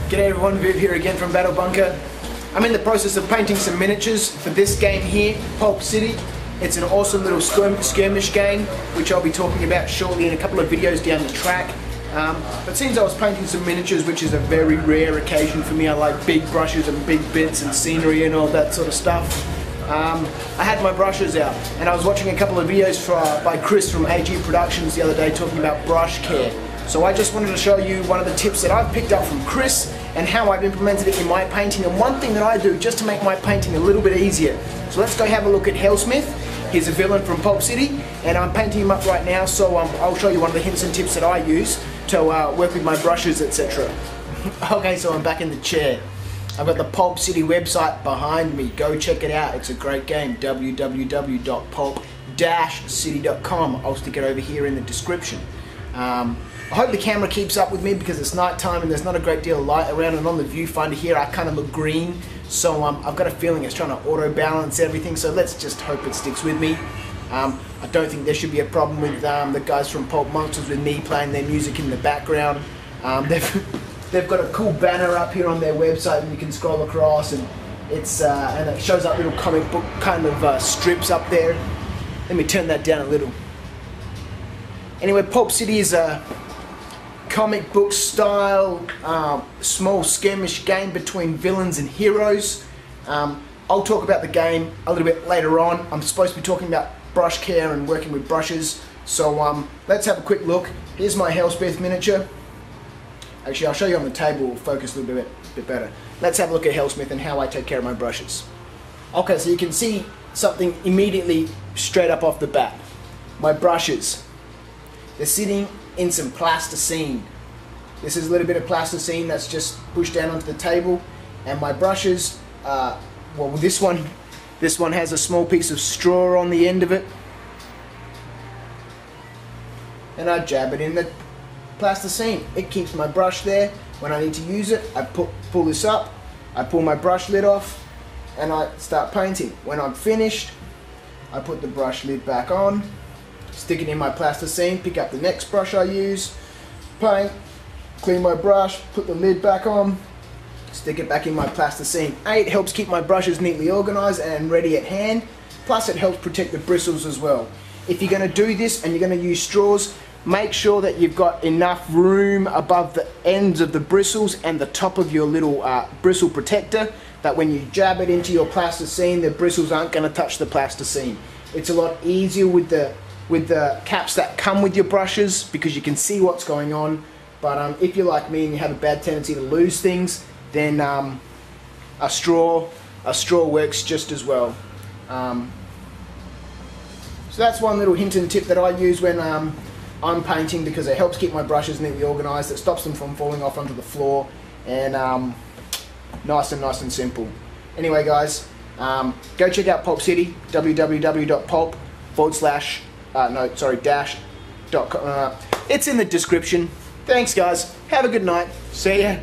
G'day everyone, Viv here again from Battle Bunker. I'm in the process of painting some miniatures for this game here, Pulp City. It's an awesome little skirmish game, which I'll be talking about shortly in a couple of videos down the track. But since I was painting some miniatures, which is a very rare occasion for me, I like big brushes and big bits and scenery and all that sort of stuff. I had my brushes out, and I was watching a couple of videos by Chris from AG Productions the other day talking about brush care. So I just wanted to show you one of the tips that I've picked up from Chris and how I've implemented it in my painting, and one thing that I do just to make my painting a little bit easier. So let's go have a look at Hellsmith. He's a villain from Pulp City, and I'm painting him up right now, so I'll show you one of the hints and tips that I use to work with my brushes, etc. Okay, so I'm back in the chair. I've got the Pulp City website behind me. Go check it out. It's a great game. www.pulp-city.com. I'll stick it over here in the description. I hope the camera keeps up with me because it's night time and there's not a great deal of light around, and on the viewfinder here I kind of look green, so I've got a feeling it's trying to auto balance everything, so let's just hope it sticks with me. I don't think there should be a problem with the guys from Pulp Monsters with me playing their music in the background. They've got a cool banner up here on their website and you can scroll across, and and it shows up little comic book kind of strips up there. Let me turn that down a little. Anyway, Pulp City is a comic book style small skirmish game between villains and heroes. I'll talk about the game a little bit later on. I'm supposed to be talking about brush care and working with brushes, so let's have a quick look. Here's my Hellsmith miniature. Actually, I'll show you on the table, we'll focus a little bit better. Let's have a look at Hellsmith and how I take care of my brushes. Okay, so you can see something immediately straight up off the bat. My brushes, they're sitting in some plasticine. This is a little bit of plasticine that's just pushed down onto the table, and my brushes, well, this one has a small piece of straw on the end of it, and I jab it in the plasticine. It keeps my brush there. When I need to use it, I pull this up, I pull my brush lid off, and I start painting. When I'm finished, I put the brush lid back on, stick it in my plasticine, pick up the next brush I use, paint, clean my brush, put the lid back on, stick it back in my plasticine. It helps keep my brushes neatly organized and ready at hand, plus it helps protect the bristles as well. If you're going to do this and you're going to use straws, make sure that you've got enough room above the ends of the bristles and the top of your little bristle protector, that when you jab it into your plasticine, the bristles aren't going to touch the plasticine. It's a lot easier with the caps that come with your brushes because you can see what's going on, but if you're like me and you have a bad tendency to lose things, then a straw works just as well. So that's one little hint and tip that I use when I'm painting, because it helps keep my brushes neatly organized, it stops them from falling off onto the floor, and nice and simple. Anyway guys, go check out Pulp City, www.pulp-dash.com. It's in the description. Thanks guys, have a good night, see ya.